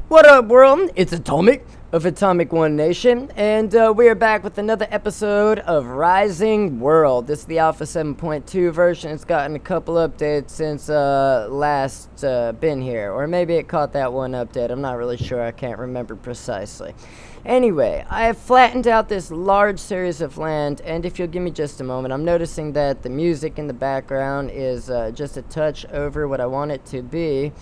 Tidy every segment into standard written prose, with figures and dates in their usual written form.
What up, world? It's Atomic of Atomic One Nation, and we are back with another episode of Rising World. This is the Alpha 7.2 version. It's gotten a couple updates since last been here, or maybe it caught that one update. I'm not really sure. I can't remember precisely. Anyway, I have flattened out this large series of land, and if you'll give me just a moment, I'm noticing that the music in the background is just a touch over what I want it to be.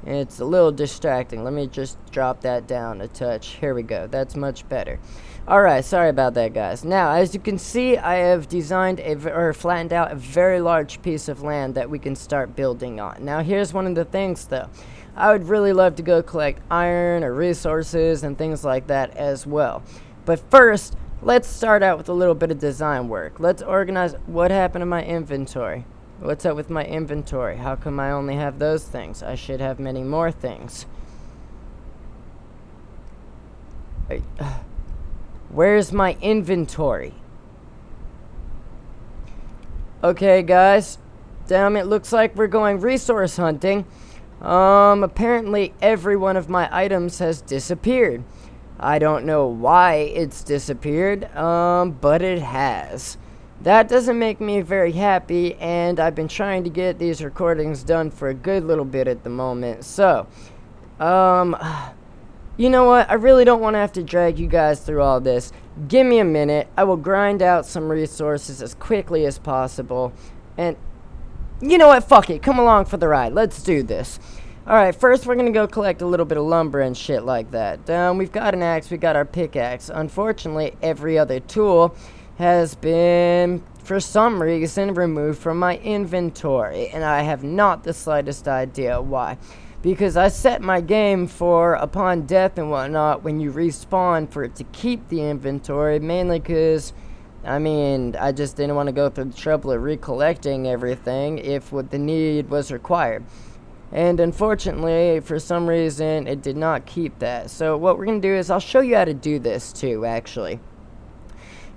It's a little distracting. Let me just drop that down a touch. Here we go. That's much better. Alright, sorry about that, guys. Now, as you can see, I have designed or flattened out a very large piece of land that we can start building on. Now, here's one of the things, though. I would really love to go collect iron or resources and things like that as well. But first, let's start out with a little bit of design work. Let's organize what happened to my inventory. What's up with my inventory? How come I only have those things? I should have many more things. Wait, where's my inventory? Okay, guys. Damn, it looks like we're going resource hunting. Apparently every one of my items has disappeared. I don't know why it's disappeared, but it has. That doesn't make me very happy, and I've been trying to get these recordings done for a good little bit at the moment. So, you know what? I really don't want to have to drag you guys through all this. Give me a minute. I will grind out some resources as quickly as possible. And, you know what? Fuck it. Come along for the ride. Let's do this. Alright, first we're gonna go collect a little bit of lumber and shit like that. We've got an axe. We got our pickaxe. Unfortunately, every other tool has been, for some reason, removed from my inventory, and I have not the slightest idea why. Because I set my game for upon death and whatnot, when you respawn, for it to keep the inventory, mainly because, I mean, I just didn't want to go through the trouble of recollecting everything if what the need was required. And unfortunately, for some reason, it did not keep that. So what we're going to do is, I'll show you how to do this too, actually.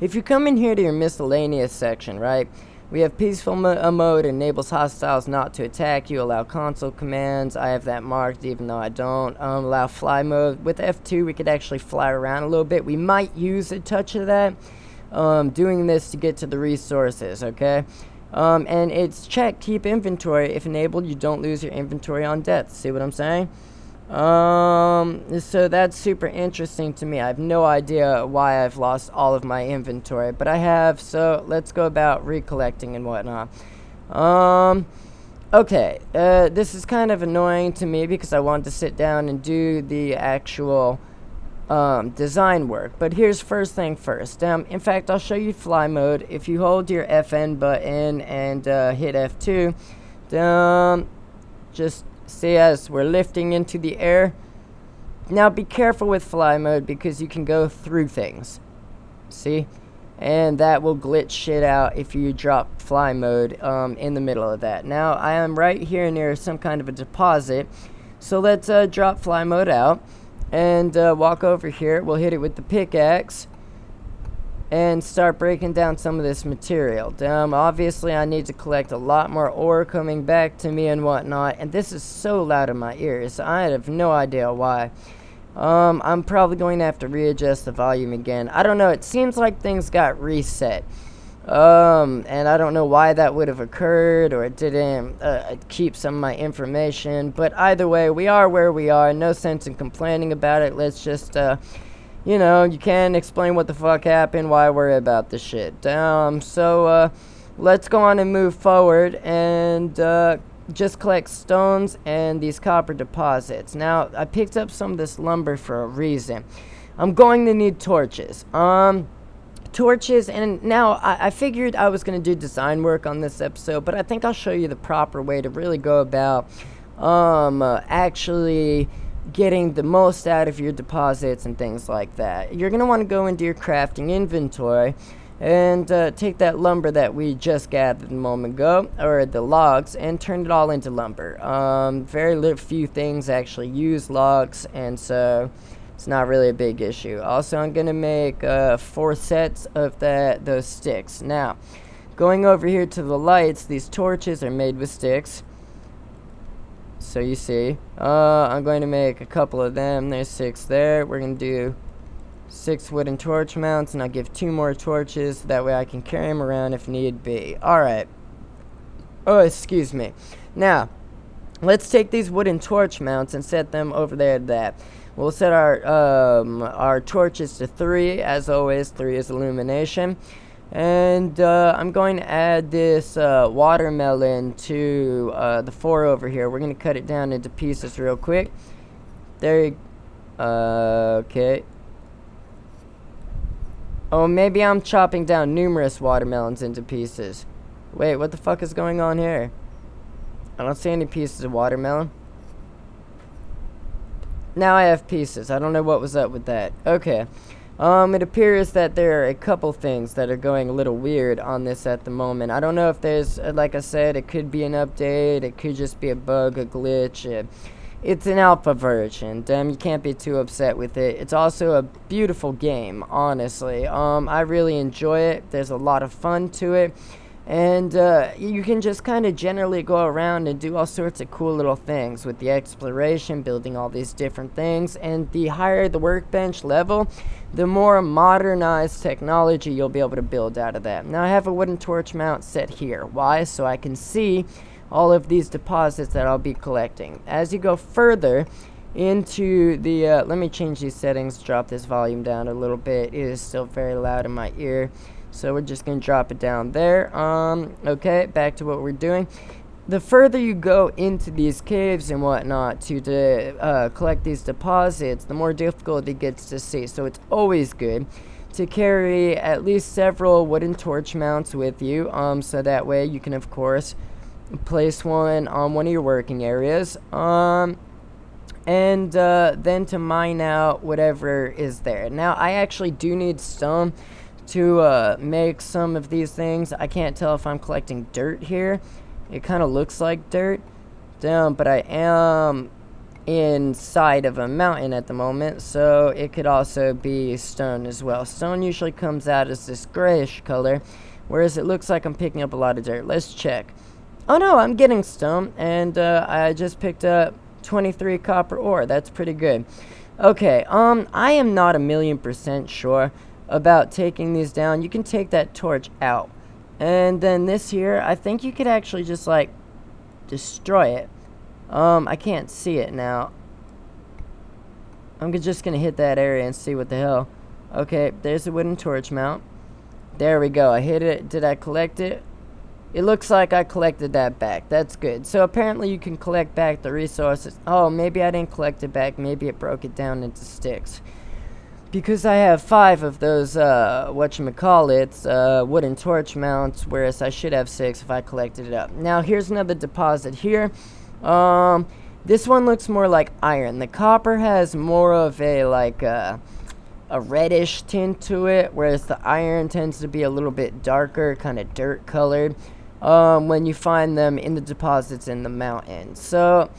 If you come in here to your miscellaneous section, right, we have peaceful mode, enables hostiles not to attack you, allow console commands. I have that marked even though I don't. Allow fly mode. With F2 we could actually fly around a little bit. We might use a touch of that, doing this to get to the resources, okay? And it's check keep inventory. If enabled, you don't lose your inventory on death. See what I'm saying? So that's super interesting to me. I have no idea why I've lost all of my inventory, but I have, so let's go about recollecting and whatnot. Okay, this is kind of annoying to me because I wanted to sit down and do the actual, design work, but here's first thing first. In fact, I'll show you fly mode. If you hold your FN button and, hit F2, just see as we're lifting into the air. Now be careful with fly mode because you can go through things. See? And that will glitch shit out if you drop fly mode in the middle of that. Now I am right here near some kind of a deposit. So let's drop fly mode out and walk over here. We'll hit it with the pickaxe and start breaking down some of this material. Obviously I need to collect a lot more ore coming back to me and whatnot, and this is so loud in my ears. I have no idea why. I'm probably going to have to readjust the volume again. I don't know, it seems like things got reset. And I don't know why that would have occurred, or it didn't keep some of my information, but either way, we are where we are. No sense in complaining about it. Let's just, you know, you can't explain what the fuck happened. Why worry about the shit? So, let's go on and move forward and, just collect stones and these copper deposits. Now, I picked up some of this lumber for a reason. I'm going to need torches. Torches, and now, I figured I was going to do design work on this episode, but I think I'll show you the proper way to really go about, actually getting the most out of your deposits and things like that. You're going to want to go into your crafting inventory and take that lumber that we just gathered a moment ago, or the logs, and turn it all into lumber. Very few things actually use logs, and so it's not really a big issue. Also, I'm going to make 4 sets of those sticks. Now, going over here to the lights, these torches are made with sticks. So you see, I'm going to make a couple of them. There's 6 there. We're going to do 6 wooden torch mounts, and I'll give 2 more torches. That way I can carry them around if need be. Alright. Oh, excuse me. Now, let's take these wooden torch mounts and set them over there at that. We'll set our torches to 3. As always, 3 is illumination. And I'm going to add this watermelon to the 4 over here. We're going to cut it down into pieces real quick. There you okay. Oh, maybe I'm chopping down numerous watermelons into pieces. Wait, what the fuck is going on here? I don't see any pieces of watermelon. Now I have pieces. I don't know what was up with that. Okay. It appears that there are a couple things that are going a little weird on this at the moment. I don't know if there's, like I said, it could be an update, it could just be a bug, a glitch. It's an alpha version. You can't be too upset with it. It's also a beautiful game, honestly. I really enjoy it. There's a lot of fun to it. And you can just kind of generally go around and do all sorts of cool little things with the exploration, building all these different things. And the higher the workbench level, the more modernized technology you'll be able to build out of that. Now I have a wooden torch mount set here. Why? So I can see all of these deposits that I'll be collecting. As you go further into the, let me change these settings, drop this volume down a little bit. It is still very loud in my ear. So we're just going to drop it down there. Okay, back to what we're doing. The further you go into these caves and whatnot to collect these deposits, the more difficult it gets to see. So it's always good to carry at least several wooden torch mounts with you. So that way you can, of course, place one on one of your working areas. And then to mine out whatever is there. Now, I actually do need stone to make some of these things. I can't tell if I'm collecting dirt here. It kind of looks like dirt, but I am inside of a mountain at the moment, so it could also be stone as well. Stone usually comes out as this grayish color, whereas it looks like I'm picking up a lot of dirt. Let's check. Oh no, I'm getting stone, and I just picked up 23 copper ore. That's pretty good. Okay, I am not 1,000,000% sure about taking these down. You can take that torch out, and then this here, I think you could actually just like destroy it. I can't see it now. I'm just gonna hit that area and see what the hell. Okay, there's a wooden torch mount. There we go. I hit it. Did I collect it? It looks like I collected that back. That's good. So apparently you can collect back the resources. Oh, maybe I didn't collect it back. Maybe it broke it down into sticks. Because I have 5 of those, whatchamacallits, wooden torch mounts, whereas I should have 6 if I collected it up. Now, here's another deposit here. This one looks more like iron. The copper has more of a, like, a reddish tint to it, whereas the iron tends to be a little bit darker, kind of dirt colored, when you find them in the deposits in the mountain. So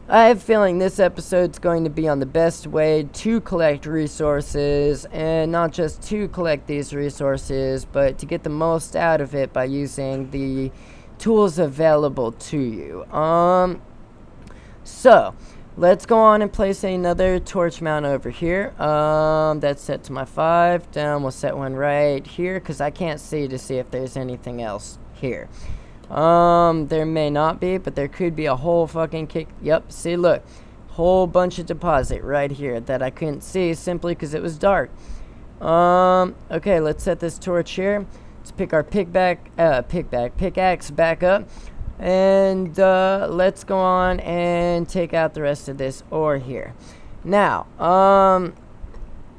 I have a feeling this episode's going to be on the best way to collect resources, and not just to collect these resources, but to get the most out of it by using the tools available to you. So let's go on and place another torch mount over here. That's set to my 5. Down, we'll set one right here, because I can't see to see if there's anything else here. There may not be, but there could be a whole fucking yep, see, look. Whole bunch of deposit right here that I couldn't see simply because it was dark. Okay, let's set this torch here. Let's pick our pickaxe back up. And, let's go on and take out the rest of this ore here. Now,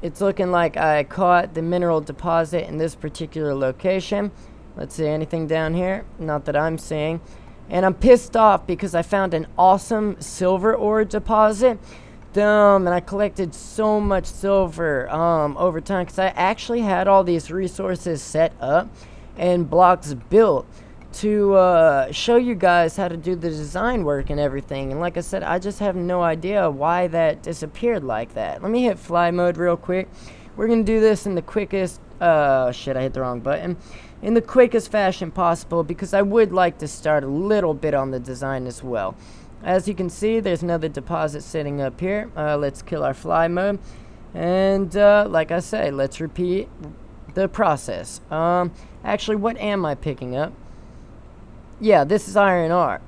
it's looking like I caught the mineral deposit in this particular location. Let's see, anything down here? Not that I'm seeing. And I'm pissed off because I found an awesome silver ore deposit. And I collected so much silver over time because I actually had all these resources set up and blocks built to show you guys how to do the design work and everything. And like I said, I just have no idea why that disappeared like that. Let me hit fly mode real quick. We're going to do this in the quickest... shit, I hit the wrong button. In the quickest fashion possible, because I would like to start a little bit on the design as well. As you can see, there's another deposit sitting up here. Let's kill our fly mode. And like I say, let's repeat the process. Actually, what am I picking up? Yeah, this is iron ore.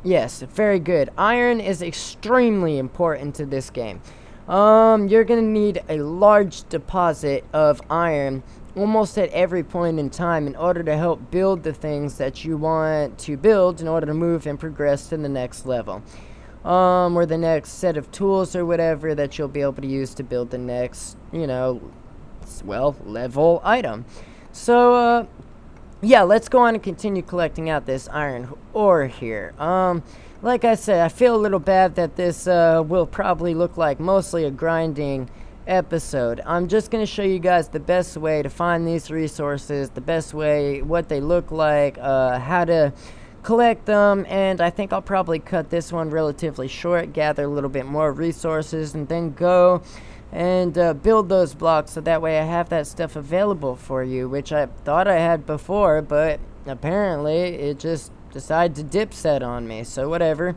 Yes, very good. Iron is extremely important to this game. You're gonna need a large deposit of iron almost at every point in time in order to help build the things that you want to build in order to move and progress to the next level. Or the next set of tools or whatever that you'll be able to use to build the next, you know, well, level item. So, yeah, let's go on and continue collecting out this iron ore here. Like I said, I feel a little bad that this will probably look like mostly a grinding episode. I'm just going to show you guys the best way to find these resources, the best way, what they look like, how to collect them, and I think I'll probably cut this one relatively short, gather a little bit more resources, and then go and build those blocks so that way I have that stuff available for you, which I thought I had before, but apparently it just decided to dip set on me, so whatever.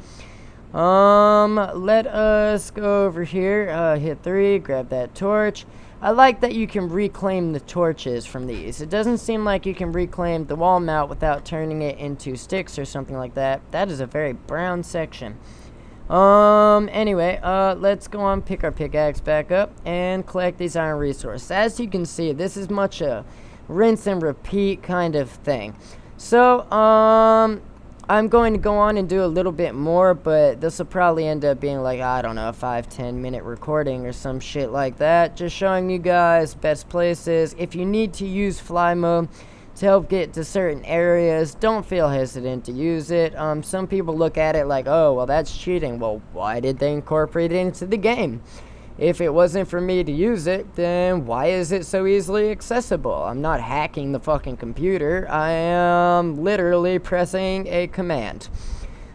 Let us go over here, hit 3, grab that torch. I like that you can reclaim the torches from these. It doesn't seem like you can reclaim the wall mount without turning it into sticks or something like that. That is a very brown section. Anyway, let's go on, pick our pickaxe back up, and collect these iron resources. As you can see, this is much a rinse and repeat kind of thing. So, I'm going to go on and do a little bit more, but this will probably end up being like, I don't know, a 5-10 minute recording or some shit like that. Just showing you guys best places. If you need to use fly mode to help get to certain areas, don't feel hesitant to use it. Some people look at it like, oh, well, that's cheating. Well, why did they incorporate it into the game? If it wasn't for me to use it, then why is it so easily accessible? I'm not hacking the fucking computer. I am literally pressing a command.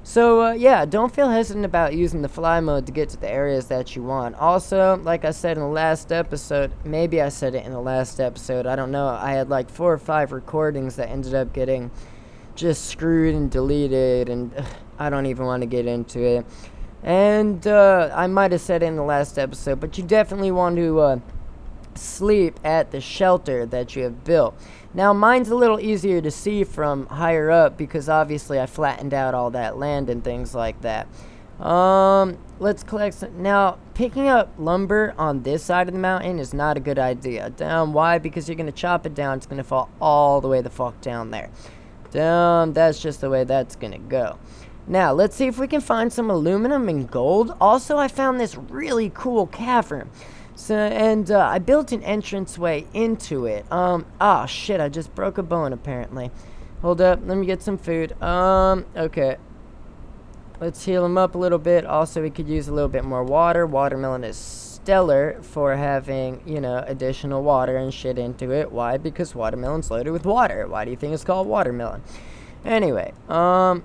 So, yeah, don't feel hesitant about using the fly mode to get to the areas that you want. Also, like I said in the last episode, maybe I said it in the last episode, I don't know, I had like 4 or 5 recordings that ended up getting just screwed and deleted, and I don't even want to get into it. And I might have said it in the last episode, but you definitely want to sleep at the shelter that you have built. Now, mine's a little easier to see from higher up because obviously I flattened out all that land and things like that. Let's collect some. Now, picking up lumber on this side of the mountain is not a good idea. Why? Because you're going to chop it down. It's going to fall all the way the fuck down there. That's just the way that's going to go. Now, let's see if we can find some aluminum and gold. Also, I found this really cool cavern. So, and I built an entranceway into it. Shit, I just broke a bone, apparently. Hold up, let me get some food. Okay. Let's heal him up a little bit. Also, we could use a little bit more water. Watermelon is stellar for having, you know, additional water and shit into it. Why? Because watermelon's loaded with water. Why do you think it's called watermelon? Anyway, come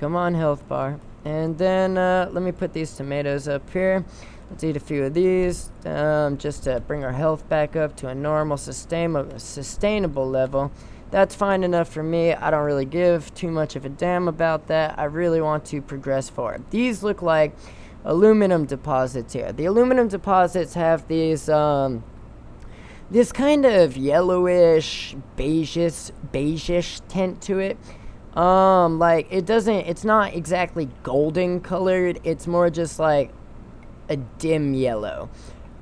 on, health bar. And then, let me put these tomatoes up here. Let's eat a few of these, just to bring our health back up to a normal, sustainable level. That's fine enough for me. I don't really give too much of a damn about that. I really want to progress forward. These look like aluminum deposits here. The aluminum deposits have these, this kind of yellowish, beigeish tint to it. Like, it's not exactly golden colored, it's more just like a dim yellow.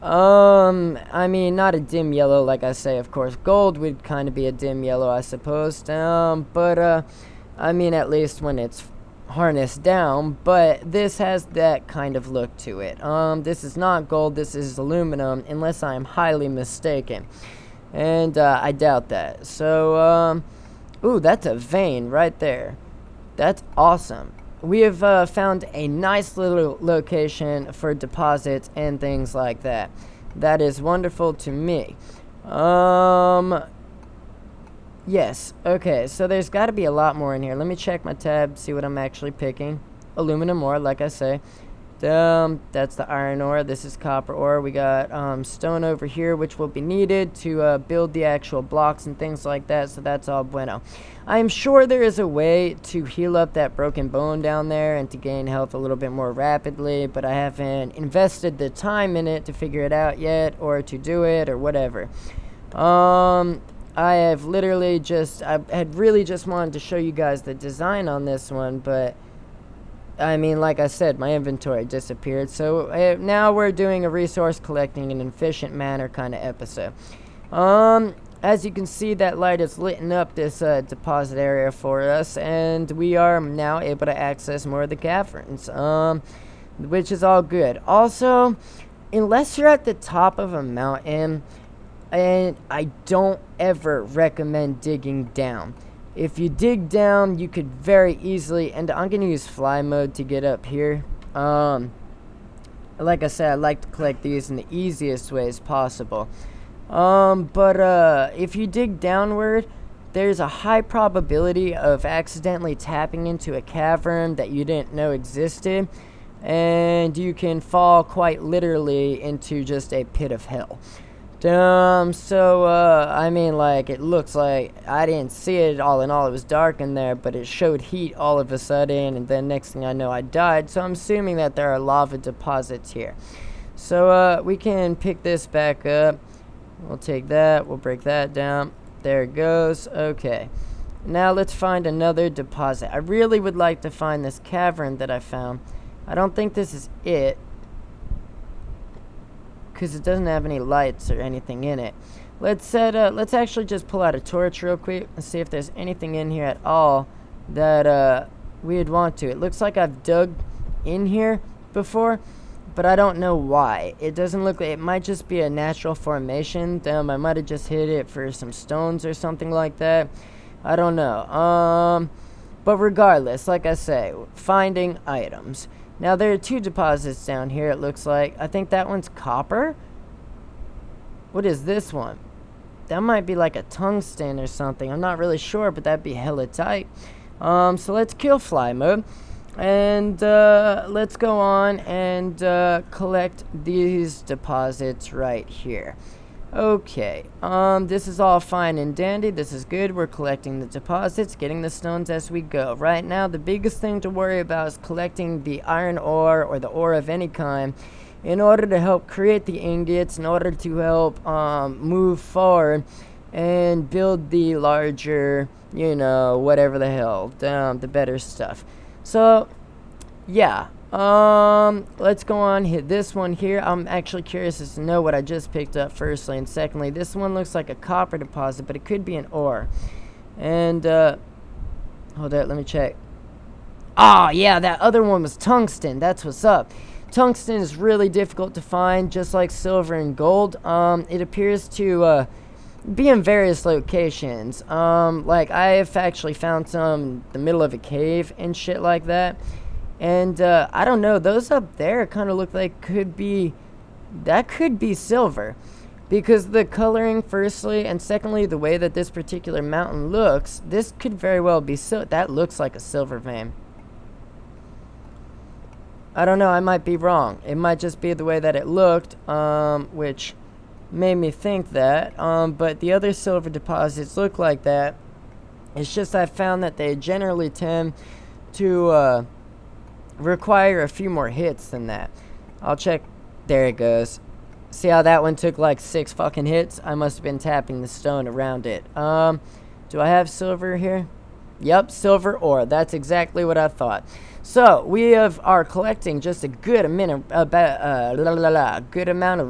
I mean, not a dim yellow, like I say, of course. Gold would kind of be a dim yellow, I suppose. I mean, at least when it's harnessed down, but this has that kind of look to it. This is not gold, this is aluminum, unless I am highly mistaken. And, I doubt that. So, ooh, that's a vein right there. That's awesome. We have found a nice little location for deposits and things like that. That is wonderful to me. Yes. Okay, so there's got to be a lot more in here. Let me check my tab, see what I'm actually picking. Aluminum ore, like I say. That's the iron ore. This is copper ore. We got stone over here, which will be needed to build the actual blocks and things like that. So that's all bueno. I'm sure there is a way to heal up that broken bone down there and to gain health a little bit more rapidly, but I haven't invested the time in it to figure it out yet, or to do it, or whatever. I have literally I had really just wanted to show you guys the design on this one, but I mean, like I said, my inventory disappeared, so now we're doing a resource collecting in an efficient manner kind of episode. As you can see, that light is lighting up this deposit area for us, and we are now able to access more of the caverns, which is all good. Also, unless you're at the top of a mountain, and I don't ever recommend digging down. If you dig down, you could very easily, and I'm going to use fly mode to get up here. Like I said, I like to collect these in the easiest ways possible. But if you dig downward, there's a high probability of accidentally tapping into a cavern that you didn't know existed, and you can fall quite literally into just a pit of hell. I mean, like, it looks like I didn't see it all in all. It was dark in there, but it showed heat all of a sudden, and then next thing I know, I died. So I'm assuming that there are lava deposits here. So, we can pick this back up. We'll take that. We'll break that down. There it goes. Okay. Now let's find another deposit. I really would like to find this cavern that I found. I don't think this is it, because it doesn't have any lights or anything in it. Let's actually just pull out a torch real quick and see if there's anything in here at all that we'd want to. It looks like I've dug in here before, but I don't know why. It doesn't look like it. Might just be a natural formation. I might have just hit it for some stones or something like that. I don't know. But regardless, like I say, finding items. Now, there are two deposits down here, it looks like. I think that one's copper. What is this one? That might be like a tungsten or something. I'm not really sure, but that'd be hella tight. So let's kill fly mode. And let's go on and collect these deposits right here. Okay, this is all fine and dandy. This is good. We're collecting the deposits, getting the stones as we go. Right now, the biggest thing to worry about is collecting the iron ore or the ore of any kind in order to help create the ingots, in order to help move forward and build the larger, you know, whatever the hell, the better stuff. So, yeah. Let's go on, hit this one here. I'm actually curious as to know what I just picked up firstly, and secondly, this one looks like a copper deposit, but it could be an ore. And, hold on, let me check. Ah, yeah, that other one was tungsten. That's what's up. Tungsten is really difficult to find, just like silver and gold. It appears to, be in various locations. Like, I have actually found some in the middle of a cave and shit like that. And, I don't know, those up there kind of look like that could be silver. Because the coloring, firstly, and secondly, the way that this particular mountain looks, this could very well be that looks like a silver vein. I don't know, I might be wrong. It might just be the way that it looked, which made me think that. But the other silver deposits look like that. It's just I found that they generally tend to, require a few more hits than that. I'll check. There it goes. See how that one took like 6 fucking hits? I must have been tapping the stone around it. Do I have silver here? Yep, silver ore. That's exactly what I thought. So we are collecting just a good amount of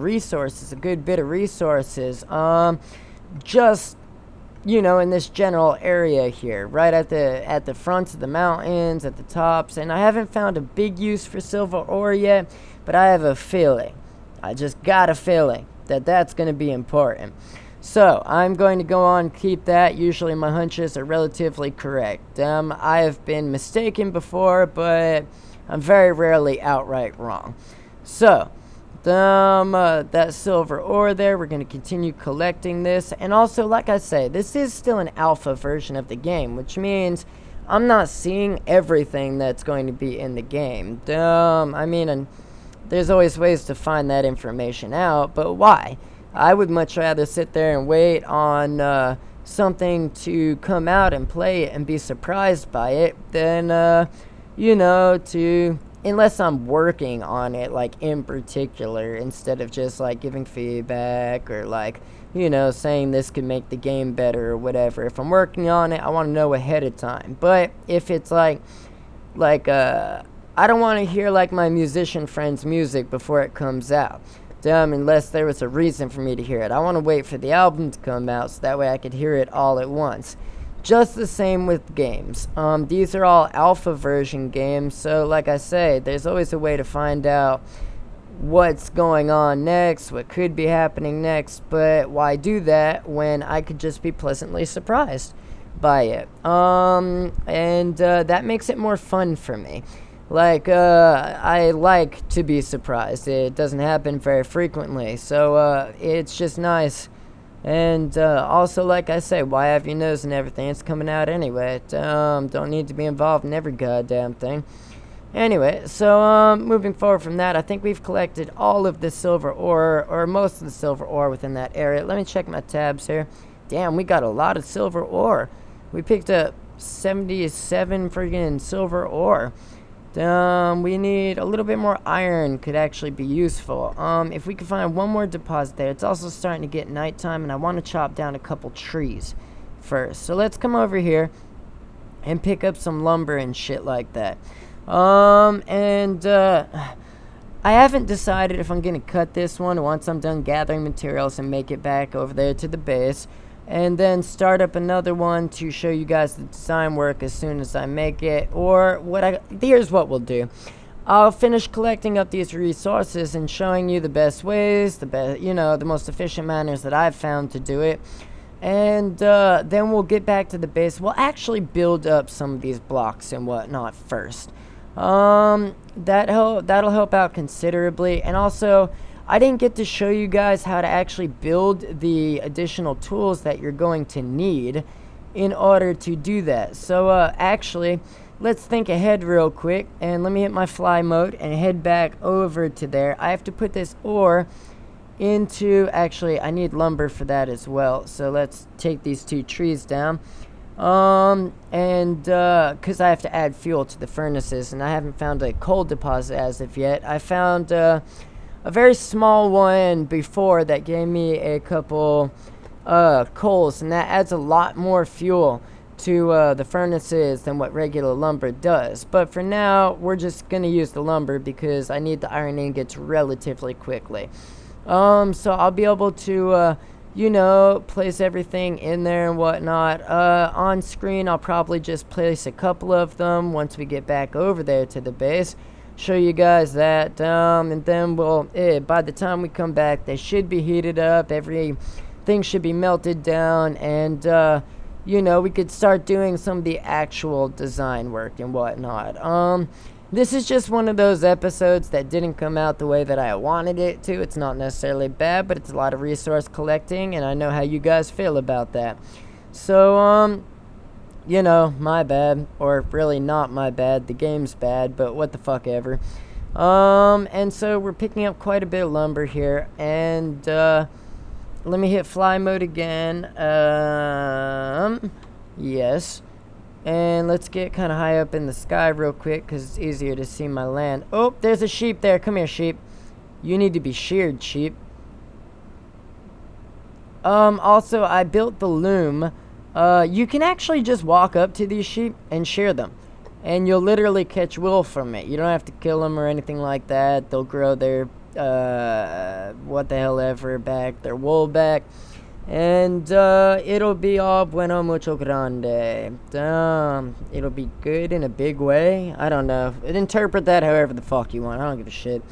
resources, a good bit of resources. Just, you know, in this general area here, right at the fronts of the mountains, at the tops. And I haven't found a big use for silver ore yet, but I have a feeling, I just got a feeling that that's going to be important. So I'm going to go on and keep that. Usually my hunches are relatively correct. I have been mistaken before, but I'm very rarely outright wrong. So that silver ore there, we're going to continue collecting this. And also, like I say, this is still an alpha version of the game, which means I'm not seeing everything that's going to be in the game. I mean, and there's always ways to find that information out, but why? I would much rather sit there and wait on something to come out and play it and be surprised by it than, unless I'm working on it, like, in particular, instead of just, like, giving feedback or, like, saying this could make the game better or whatever. If I'm working on it, I want to know ahead of time. But if it's like, I don't want to hear, like, my musician friend's music before it comes out. Unless there was a reason for me to hear it. I want to wait for the album to come out so that way I could hear it all at once. Just the same with games. These are all alpha version games, so like I say, there's always a way to find out what's going on next, what could be happening next, but why do that when I could just be pleasantly surprised by it? That makes it more fun for me. Like, I like to be surprised. It doesn't happen very frequently, so it's just nice. And also, like I say, why have your nose and everything? It's coming out anyway. Don't need to be involved in every goddamn thing. Anyway, so moving forward from that, I think we've collected all of the silver ore, or most of the silver ore within that area. Let me check my tabs here. Damn, we got a lot of silver ore. We picked up 77 friggin' silver ore. We need a little bit more iron, could actually be useful. If we could find one more deposit there. It's also starting to get nighttime, and I want to chop down a couple trees first. So let's come over here and pick up some lumber and shit like that. I haven't decided if I'm going to cut this one once I'm done gathering materials and make it back over there to the base. And then start up another one to show you guys the design work as soon as I make it. Or here's what we'll do. I'll finish collecting up these resources and showing you the best ways, the most efficient manners that I've found to do it. And then we'll get back to the base. We'll actually build up some of these blocks and whatnot first. That'll help out considerably. And also, I didn't get to show you guys how to actually build the additional tools that you're going to need in order to do that. So actually, let's think ahead real quick, and let me hit my fly mode and head back over to there. I have to put this ore into, actually, I need lumber for that as well. So let's take these two trees down. Because I have to add fuel to the furnaces, and I haven't found a coal deposit as of yet. I found a very small one before that gave me a couple coals, and that adds a lot more fuel to the furnaces than what regular lumber does. But for now, we're just going to use the lumber because I need the iron ingots relatively quickly. So I'll be able to, place everything in there and whatnot. On screen, I'll probably just place a couple of them once we get back over there to the base. Show you guys that, and then by the time we come back, they should be heated up, everything should be melted down, and we could start doing some of the actual design work and whatnot. This is just one of those episodes that didn't come out the way that I wanted it to. It's not necessarily bad, but it's a lot of resource collecting, and I know how you guys feel about that. So, my bad, or really not my bad, the game's bad, but what the fuck ever. And so we're picking up quite a bit of lumber here, and, let me hit fly mode again, yes, and let's get kind of high up in the sky real quick, because it's easier to see my land. Oh, there's a sheep there, come here, sheep. You need to be sheared, sheep. Also, I built the loom. You can actually just walk up to these sheep and shear them, and you'll literally catch wool from it. You don't have to kill them or anything like that. They'll grow their, what the hell ever back, their wool back, and, it'll be all bueno mucho grande. It'll be good in a big way. I don't know. Interpret that however the fuck you want. I don't give a shit.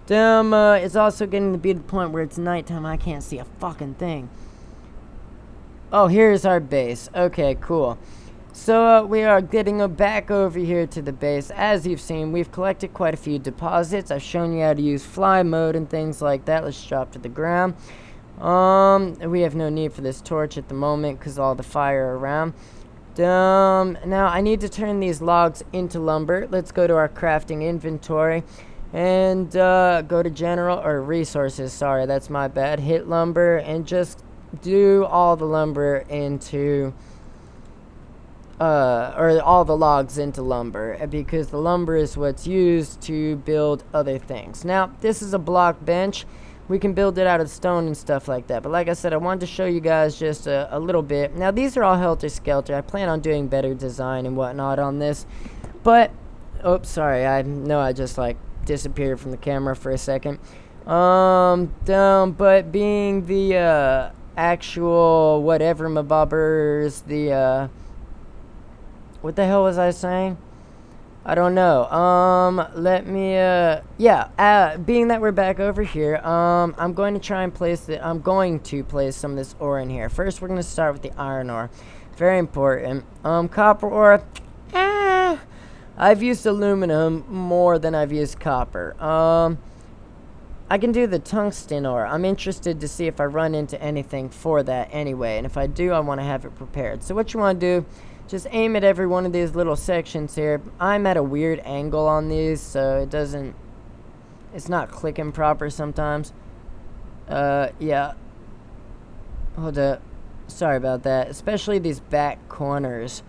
It's also getting to be the point where it's nighttime. I can't see a fucking thing. Oh, here's our base. Okay, cool. So, we are getting back over here to the base. As you've seen, we've collected quite a few deposits. I've shown you how to use fly mode and things like that. Let's drop to the ground. We have no need for this torch at the moment because all the fire around. Now I need to turn these logs into lumber. Let's go to our crafting inventory and go to general or resources. Sorry, that's my bad. Hit lumber and just do all the lumber into or all the logs into lumber, because the lumber is what's used to build other things. Now this is a block bench. We can build it out of stone and stuff like that, but like I said, I wanted to show you guys just a little bit. Now these are all helter-skelter. I plan on doing better design and whatnot on this, but oops, sorry, I know I just like disappeared from the camera for a second. But being the actual whatever mabobbers, the what the hell was I saying? I don't know. Let me being that we're back over here, I'm going to try and place some of this ore in here. First we're going to start with the iron ore. Very important. Copper ore, I've used aluminum more than I've used copper. I can do the tungsten ore. I'm interested to see if I run into anything for that anyway, and if I do, I want to have it prepared. So what you want to do, just aim at every one of these little sections here. I'm at a weird angle on these, so it's not clicking proper sometimes. Yeah. Hold up. Sorry about that. Especially these back corners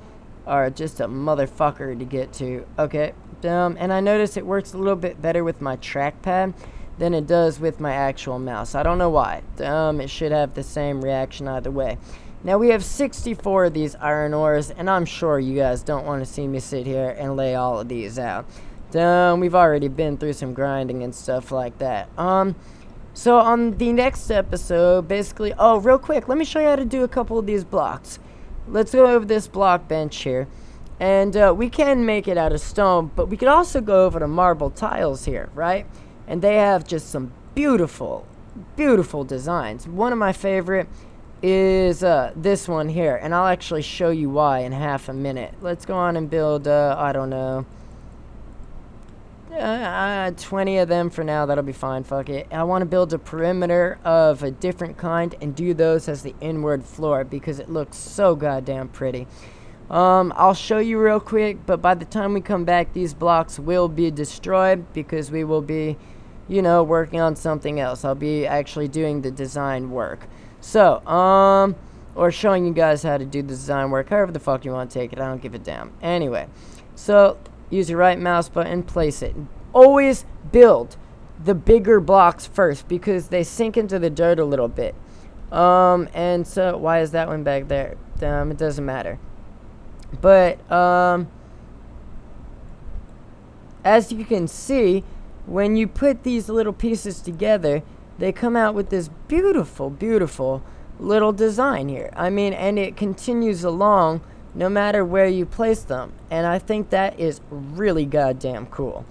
are just a motherfucker to get to. Okay. And I notice it works a little bit better with my trackpad than it does with my actual mouse. I don't know why. It should have the same reaction either way. Now we have 64 of these iron ores, and I'm sure you guys don't want to see me sit here and lay all of these out. We've already been through some grinding and stuff like that. So on the next episode, basically, oh, real quick, let me show you how to do a couple of these blocks. Let's go over this block bench here, and we can make it out of stone, but we could also go over to marble tiles here, right? And they have just some beautiful, beautiful designs. One of my favorite is this one here, and I'll actually show you why in half a minute. Let's go on and build I don't know, 20 of them for now. That'll be fine, fuck it. I want to build a perimeter of a different kind and do those as the inward floor because it looks so goddamn pretty. I'll show you real quick, but by the time we come back, these blocks will be destroyed because we will be, you know, working on something else. I'll be actually doing the design work. So, or showing you guys how to do the design work, however the fuck you want to take it, I don't give a damn. Anyway, so, use your right mouse button, place it. Always build the bigger blocks first, because they sink into the dirt a little bit. And so, why is that one back there? It doesn't matter. But, as you can see, when you put these little pieces together, they come out with this beautiful, beautiful little design here. I mean, and it continues along no matter where you place them. And I think that is really goddamn cool.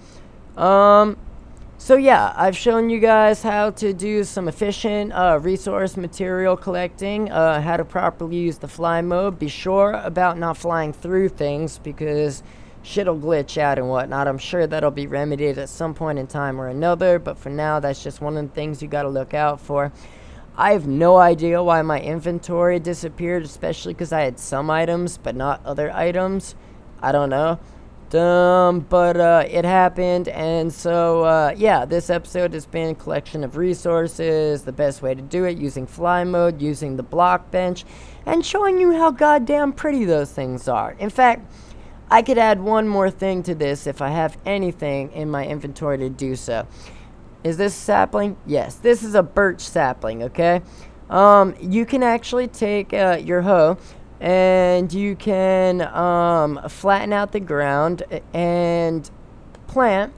So yeah, I've shown you guys how to do some efficient resource material collecting, how to properly use the fly mode. Be sure about not flying through things because shit'll glitch out and whatnot. I'm sure that'll be remedied at some point in time or another, but for now, that's just one of the things you gotta look out for. I have no idea why my inventory disappeared, especially because I had some items, but not other items. I don't know. But it happened, and so, yeah, this episode has been a collection of resources, the best way to do it, using fly mode, using the block bench, and showing you how goddamn pretty those things are. In fact, I could add one more thing to this if I have anything in my inventory to do so. Is this a sapling? Yes, this is a birch sapling, okay? You can actually take your hoe and you can flatten out the ground and plant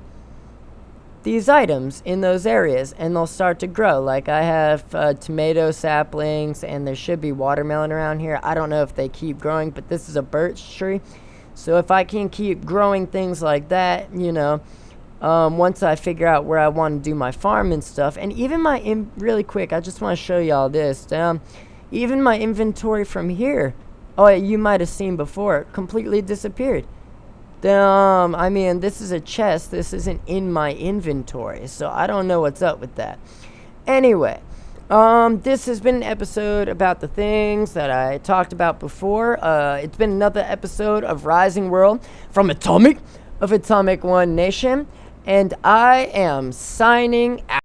these items in those areas, and they'll start to grow. Like I have tomato saplings, and there should be watermelon around here. I don't know if they keep growing, but this is a birch tree. So if I can keep growing things like that, you know, once I figure out where I want to do my farm and stuff, and even really quick, I just want to show y'all this. Even my inventory from here, oh, you might have seen before, completely disappeared. I mean, this is a chest. This isn't in my inventory, so I don't know what's up with that. Anyway, This has been an episode about the things that I talked about before. It's been another episode of Rising World from Atomic One Nation, and I am signing out.